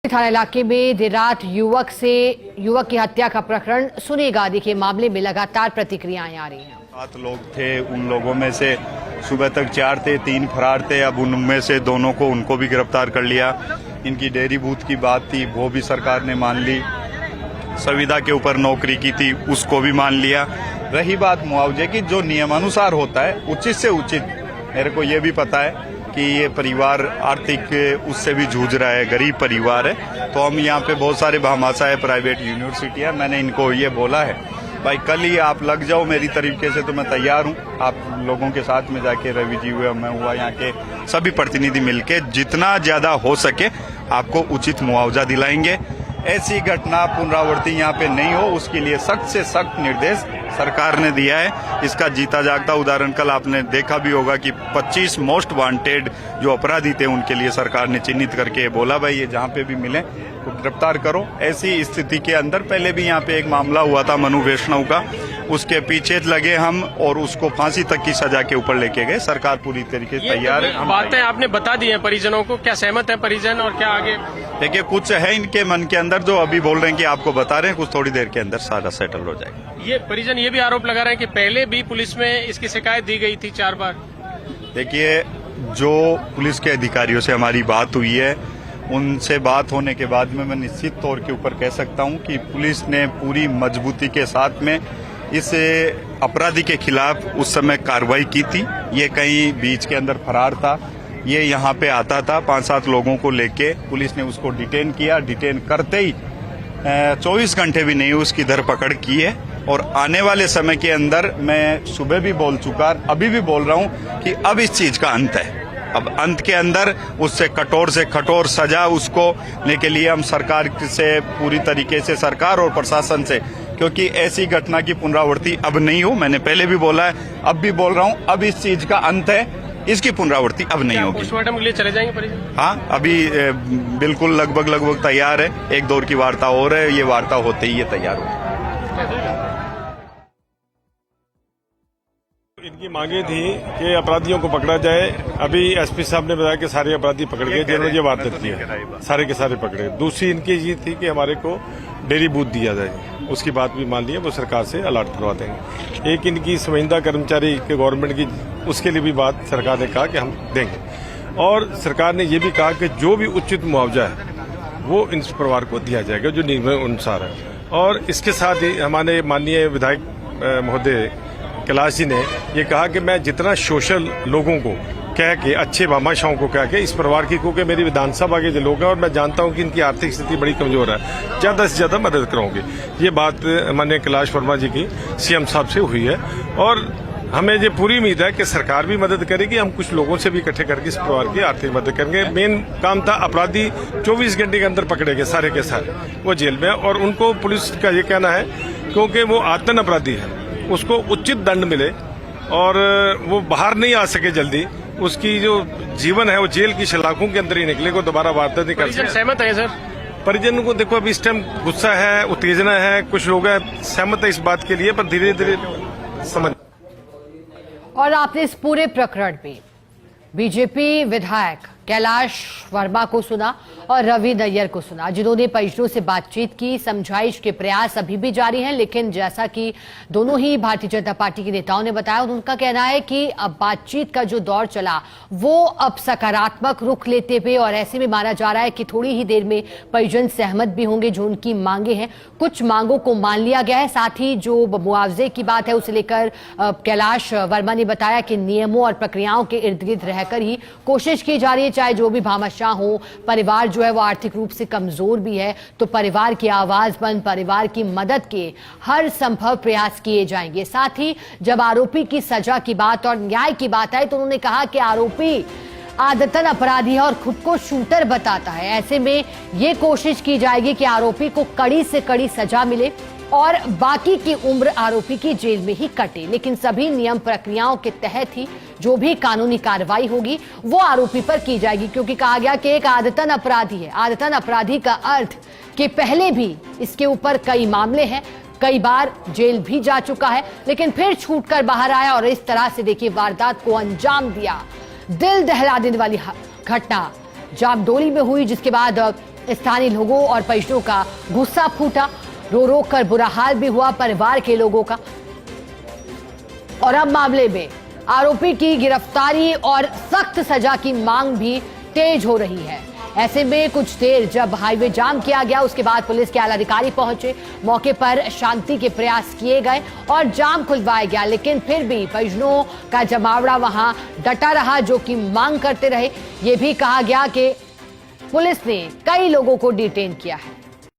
थाना इलाके में देर रात युवक की हत्या का प्रकरण सुनेगा। देखिए, मामले में लगातार प्रतिक्रियाएं आ रही हैं। 7 लोग थे, उन लोगों में से सुबह तक 4 थे, 3 फरार थे। अब उनमें से दोनों को उनको भी गिरफ्तार कर लिया। इनकी डेयरी बूथ की बात थी, वो भी सरकार ने मान ली। संविदा के ऊपर नौकरी की थी, उसको भी मान लिया। रही बात मुआवजे की, जो नियमानुसार होता है, उचित से उचित, मेरे को ये भी पता है कि ये परिवार आर्थिक उससे भी जूझ रहा है, गरीब परिवार है। तो हम यहाँ पे बहुत सारे भामाशाह है, प्राइवेट यूनिवर्सिटी है, मैंने इनको ये बोला है भाई कल ही आप लग जाओ मेरी तरीके से, तो मैं तैयार हूँ। आप लोगों के साथ में जाके, रवि जी हुआ, मैं हुआ, यहाँ के सभी प्रतिनिधि मिलके जितना ज्यादा हो सके आपको उचित मुआवजा दिलाएंगे। ऐसी घटना पुनरावृत्ति यहाँ पे नहीं हो, उसके लिए सख्त से सख्त निर्देश सरकार ने दिया है। इसका जीता जागता उदाहरण कल आपने देखा भी होगा कि 25 मोस्ट वांटेड जो अपराधी थे उनके लिए सरकार ने चिन्हित करके बोला भाई ये जहाँ पे भी मिले तो गिरफ्तार करो। ऐसी स्थिति के अंदर पहले भी यहाँ पे एक मामला हुआ था मनु वैष्णव का, उसके पीछे लगे हम और उसको फांसी तक की सजा के ऊपर लेके गए। सरकार पूरी तरीके से तैयार है। बातें आपने बता दी है परिजनों को, क्या सहमत है परिजन और क्या आगे? देखिए, कुछ है इनके मन के अंदर जो अभी बोल रहे हैं कि आपको बता रहे हैं, कुछ थोड़ी देर के अंदर सारा सेटल हो जाएगा। ये परिजन ये भी आरोप लगा रहे हैं कि पहले भी पुलिस में इसकी शिकायत दी गई थी 4 बार। देखिए, जो पुलिस के अधिकारियों से हमारी बात हुई है, उनसे बात होने के बाद में मैं निश्चित तौर के ऊपर कह सकता हूं कि पुलिस ने पूरी मजबूती के साथ में इस अपराधी के खिलाफ उस समय कार्रवाई की थी। ये कहीं बीच के अंदर फरार था, ये यहाँ पे आता था, 5-7 लोगों को लेके पुलिस ने उसको डिटेन किया। डिटेन करते ही 24 घंटे भी नहीं उसकी धरपकड़ की है। और आने वाले समय के अंदर, मैं सुबह भी बोल चुका, अभी भी बोल रहा हूँ कि अब इस चीज का अंत है। अब अंत के अंदर उससे कठोर सजा उसको लेने के लिए हम सरकार से पूरी तरीके से, सरकार और प्रशासन से, क्योंकि ऐसी घटना की पुनरावृत्ति अब नहीं हो। मैंने पहले भी बोला है, अब भी बोल रहा हूँ, अब इस चीज का अंत है, इसकी पुनरावृत्ति अब नहीं होगी। पोस्टमार्टम के लिए चले जाएंगे परिजन? हाँ, अभी बिल्कुल लगभग तैयार है। एक दौर की वार्ता हो रही है, ये वार्ता होते ही ये तैयार हो। इनकी मांगे थी कि अपराधियों को पकड़ा जाए। अभी एसपी साहब ने बताया कि सारे अपराधी पकड़ गए जिन्होंने ये वारदात की है, सारे के सारे पकड़े। दूसरी इनकी ये थी कि हमारे को डेयरी बूथ दिया जाए, उसकी बात भी मान ली है, वो सरकार से अलॉट करवा देंगे। एक इनकी संविदा कर्मचारी के गवर्नमेंट की, उसके लिए भी बात सरकार ने कहा कि हम देंगे। और सरकार ने ये भी कहा कि जो भी उचित मुआवजा है वो इस परिवार को दिया जाएगा जो नियम अनुसार है। और इसके साथ ही हमारे माननीय विधायक महोदय कैलाश जी ने ये कहा कि मैं जितना सोशल लोगों को कह के, अच्छे भामाशाहों को कह के इस परिवार की, क्योंकि मेरी विधानसभा के जो लोग हैं और मैं जानता हूं कि इनकी आर्थिक स्थिति बड़ी कमजोर है, ज्यादा से ज्यादा मदद कराऊंगी। ये बात माननीय कैलाश वर्मा जी की सीएम साहब से हुई है। और हमें ये पूरी उम्मीद है कि सरकार भी मदद करेगी। हम कुछ लोगों से भी इकट्ठे करके इस परिवार की आर्थिक मदद करेंगे। मेन काम था, अपराधी 24 घंटे के अंदर पकड़े गए सारे के सारे, वो जेल में। और उनको पुलिस का ये कहना है, क्योंकि वो आतंक अपराधी है, उसको उचित दंड मिले और वो बाहर नहीं आ सके जल्दी, उसकी जो जीवन है वो जेल की सलाखों के अंदर ही निकले, को दोबारा वारदात नहीं कर सके। सहमत है सर? परिजन को देखो, अभी इस टाइम गुस्सा है, उत्तेजना है, कुछ लोग हैं सहमत है इस बात के लिए, पर धीरे धीरे समझ। और आपने इस पूरे प्रकरण में बीजेपी विधायक कैलाश वर्मा को सुना और रवि नैयर को सुना, जिन्होंने परिजनों से बातचीत की। समझाइश के प्रयास अभी भी जारी हैं, लेकिन जैसा कि दोनों ही भारतीय जनता पार्टी के नेताओं ने बताया, उनका कहना है कि अब बातचीत का जो दौर चला वो अब सकारात्मक रुख लेते हुए, और ऐसे में माना जा रहा है कि थोड़ी ही देर में परिजन सहमत भी होंगे। जो उनकी मांगे हैं, कुछ मांगों को मान लिया गया है। साथ ही जो मुआवजे की बात है उसे लेकर कैलाश वर्मा ने बताया कि नियमों और प्रक्रियाओं के इर्द गिर्द रहकर ही कोशिश की जा रही है, चाहे जो भी भामाशाह हो। परिवार जो है वो आर्थिक रूप से कमजोर भी है, तो परिवार की आवाज बन, परिवार की मदद के हर संभव प्रयास किए जाएंगे। साथ ही जब आरोपी की सजा की बात और न्याय की बात आई, तो उन्होंने कहा कि आरोपी आदतन अपराधी है और खुद को शूटर बताता है। ऐसे में ये कोशिश की जाएगी कि आरोपी को कड़ी से कड़ी सजा मिले और बाकी की उम्र आरोपी की जेल में ही कटे। लेकिन सभी नियम प्रक्रियाओं के तहत ही जो भी कानूनी कार्रवाई होगी वो आरोपी पर की जाएगी, क्योंकि कहा गया कि एक आदतन अपराधी है। आदतन अपराधी का अर्थ कि पहले भी इसके ऊपर कई मामले हैं, कई बार जेल भी जा चुका है, लेकिन फिर छूटकर बाहर आया और इस तरह से देखिए वारदात को अंजाम दिया। दिल दहला देने वाली घटना जामडोली में हुई, जिसके बाद स्थानीय लोगों और परिजनों का गुस्सा फूटा। रो रो कर बुरा हाल भी हुआ परिवार के लोगों का। और अब मामले में आरोपी की गिरफ्तारी और सख्त सजा की मांग भी तेज हो रही है। ऐसे में कुछ देर जब हाईवे जाम किया गया, उसके बाद पुलिस के आला अधिकारी पहुंचे, मौके पर शांति के प्रयास किए गए और जाम खुलवाया गया, लेकिन फिर भी परिजनों का जमावड़ा वहां डटा रहा, जो कि मांग करते रहे। यह भी कहा गया कि पुलिस ने कई लोगों को डिटेन किया है।